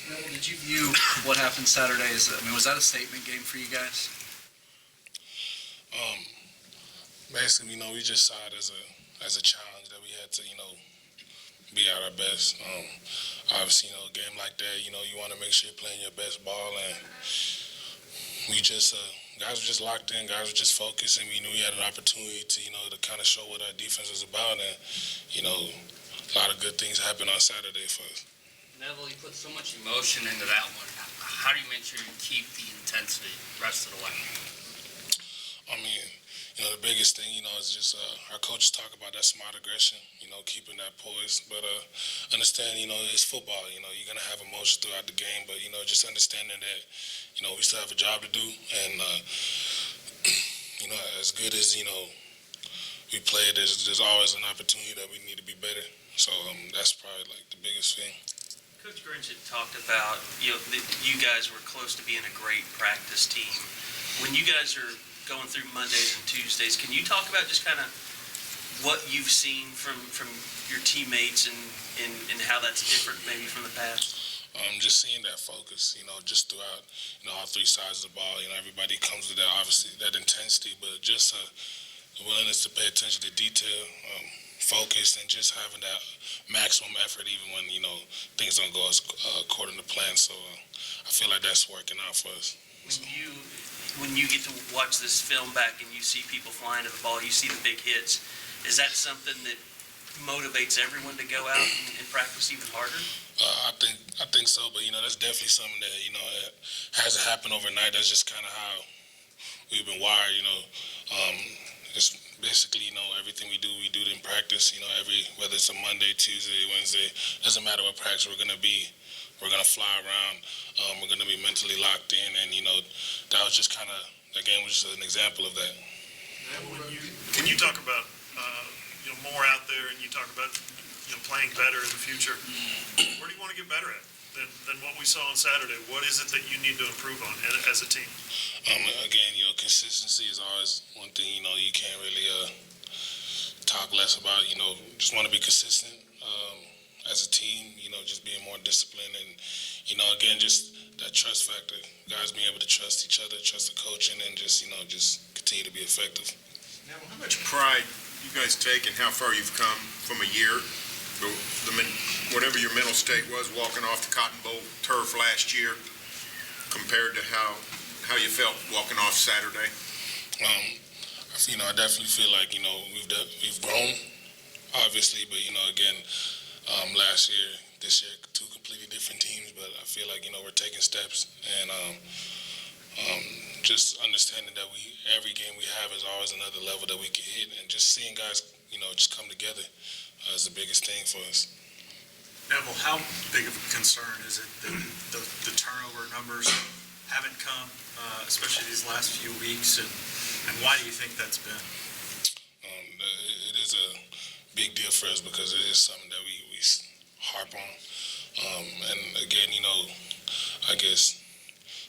Neville, did you view what happened Saturday as, was that a statement game for you guys? Basically, we just saw it as a challenge that we had to, be at our best. Obviously, a game like that, you want to make sure you're playing your best ball, and we just, guys were just locked in, guys were just focused, and we knew we had an opportunity to, to kind of show what our defense was about, and, a lot of good things happened on Saturday for us. Neville, you put so much emotion into that one. How do you make sure you keep the intensity the rest of the way? The biggest thing, is just our coaches talk about that smart aggression, keeping that poise. But understand, it's football. You're going to have emotions throughout the game. But, just understanding that, we still have a job to do. And, as good as, we play, there's always an opportunity that we need to be better. So that's probably, the biggest thing. Coach Grinch had talked about, you guys were close to being a great practice team. When you guys are going through Mondays and Tuesdays, can you talk about just kind of what you've seen from your teammates and how that's different maybe from the past? Just seeing that focus, just throughout, all three sides of the ball. Everybody comes with that, obviously, that intensity, but just the willingness to pay attention to detail, focus, and just having that maximum effort even when, things don't go as according to plan. So I feel like that's working out for us. When you get to watch this film back and you see people flying to the ball, you see the big hits, is that something that motivates everyone to go out and practice even harder? I think so, but that's definitely something that it hasn't happened overnight. That's just kind of how we've been wired. It's basically everything we do it in practice. Whether it's a Monday, Tuesday, Wednesday, doesn't matter what practice we're gonna be. We're going to fly around. We're going to be mentally locked in. And, that was just that game was just an example of that. Can you talk about, more out there, and you talk about, playing better in the future? Where do you want to get better at than what we saw on Saturday? What is it that you need to improve on as a team? Again, consistency is always one thing, you can't really talk less about. Just want to be consistent. As a team, just being more disciplined and, again, just that trust factor. Guys being able to trust each other, trust the coach, and then just continue to be effective. Now, how much pride you guys take in how far you've come from a year, whatever your mental state was walking off the Cotton Bowl turf last year compared to how you felt walking off Saturday? I definitely feel like, we've grown, obviously, but, again, last year, this year, two completely different teams, but I feel like, we're taking steps, and just understanding that every game we have is always another level that we can hit, and just seeing guys, just come together is the biggest thing for us. Neville, how big of a concern is it that the turnover numbers haven't come, especially these last few weeks, and why do you think that's been? It is a big deal for us because it is something that we harp on. And again, I guess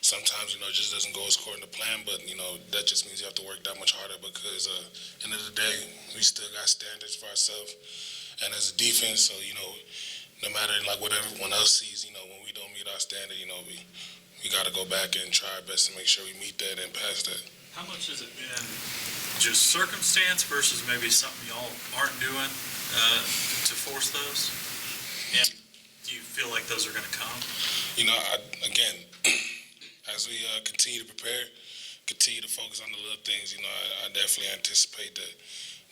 sometimes, it just doesn't go according to plan, but, that just means you have to work that much harder because end of the day, we still got standards for ourselves. And as a defense, so, no matter what everyone else sees, when we don't meet our standard, we got to go back and try our best to make sure we meet that and pass that. How much has it been just circumstance versus maybe something y'all aren't doing to force those? And do you feel like those are going to come? Again, as we continue to prepare, continue to focus on the little things, I definitely anticipate that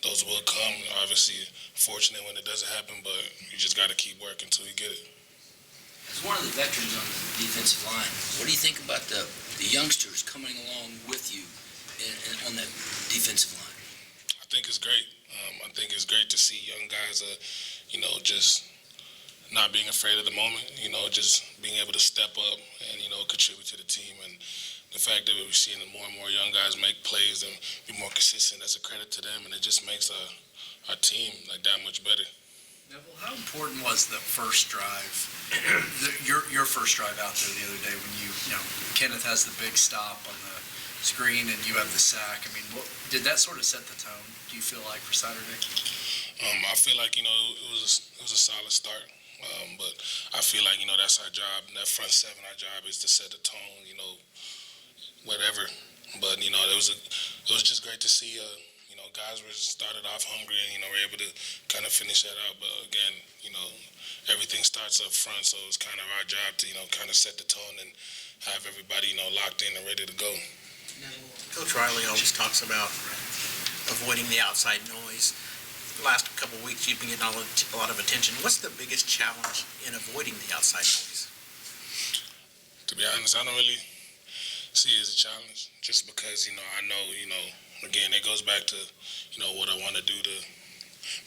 those will come. Obviously, fortunate when it doesn't happen, but you just got to keep working until you get it. As one of the veterans on the defensive line, what do you think about the youngsters coming along with you on that defensive line? I think it's great. I think it's great to see young guys, just not being afraid of the moment, just being able to step up and, contribute to the team. And the fact that we're seeing more and more young guys make plays and be more consistent, that's a credit to them, and it just makes our team that much better. Neville, how important was the first drive, your first drive out there the other day when Kenneth has the big stop on the screen and you have the sack? Did that sort of set the tone, do you feel like, for Saturday? I feel like, it was a solid start. But I feel like, that's our job. That front seven, our job is to set the tone, whatever. But, it was just great to see, guys were started off hungry and, were able to kind of finish that out. But again, everything starts up front. So it's kind of our job to, kind of set the tone and have everybody, locked in and ready to go. Coach Riley always talks about avoiding the outside noise. The last couple of weeks, you've been getting a lot of attention. What's the biggest challenge in avoiding the outside noise? To be honest, I don't really see it as a challenge, just because, I know, again, it goes back to, what I want to do to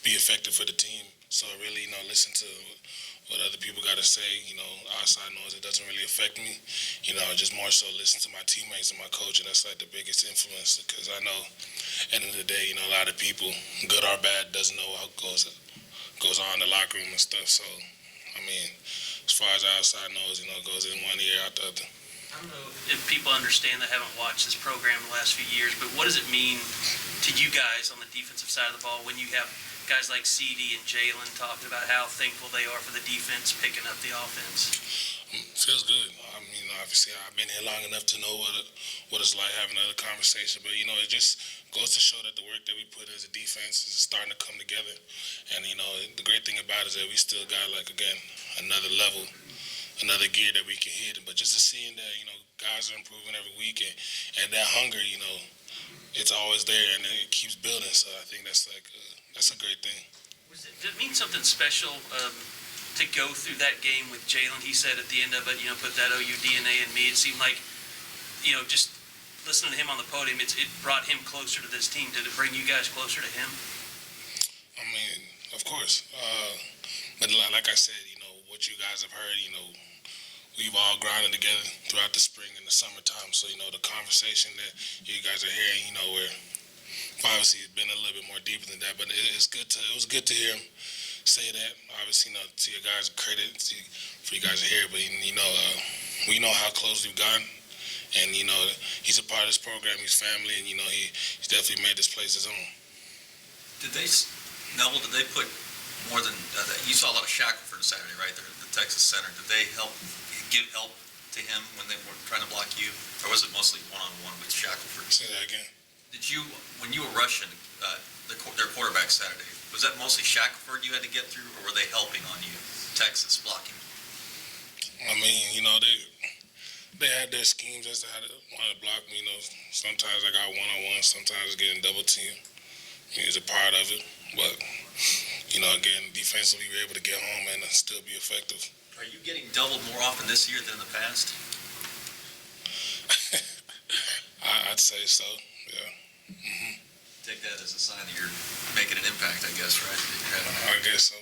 be effective for the team. So I really, listen to what other people got to say, outside noise, it doesn't really affect me. Just more so listen to my teammates and my coach, and that's like the biggest influence, because I know, end of the day, a lot of people, good or bad, doesn't know what goes on in the locker room and stuff. So, I mean, as far as outside noise, goes in one ear, out the other. I don't know if people understand that haven't watched this program the last few years, but what does it mean to you guys on the defensive side of the ball when you have guys like CD and Jalen talking about how thankful they are for the defense picking up the offense? Feels good. I mean, obviously, I've been here long enough to know what it's like having another conversation. But, it just goes to show that the work that we put as a defense is starting to come together. And, the great thing about it is that we still got, another level, another gear that we can hit. But just to seeing that, guys are improving every week, and that hunger, it's always there, and it keeps building. So I think that's a great thing. Did it mean something special to go through that game with Jalen? He said at the end of it, put that OU DNA in me. It seemed like, just listening to him on the podium, it brought him closer to this team. Did it bring you guys closer to him? I mean, of course. But like I said, what you guys have heard, we've all grinded together throughout the spring and the summertime. So, the conversation that you guys are hearing, we're obviously it's been a little bit more deeper than that. But it was good to hear him say that. Obviously, to your guys' credit, for you guys to hear. But, we know how close we've gotten. And, he's a part of this program, he's family, and, he's definitely made this place his own. Neville, did they put more than, you saw a lot of Shackelford Saturday, right? The Texas center. Did they give help to him when they were trying to block you? Or was it mostly one-on-one with Shackelford? Say that again. When you were rushing their quarterback Saturday, was that mostly Shackelford you had to get through, or were they helping on you, Texas, blocking? I mean, they had their schemes as to how to want to block me. Sometimes I got one-on-one, sometimes getting double team. It's a part of it. But, again, defensively, we were able to get home and still be effective. Are you getting doubled more often this year than in the past? I'd say so, yeah. Mm-hmm. Take that as a sign that you're making an impact, I guess, right? I guess so.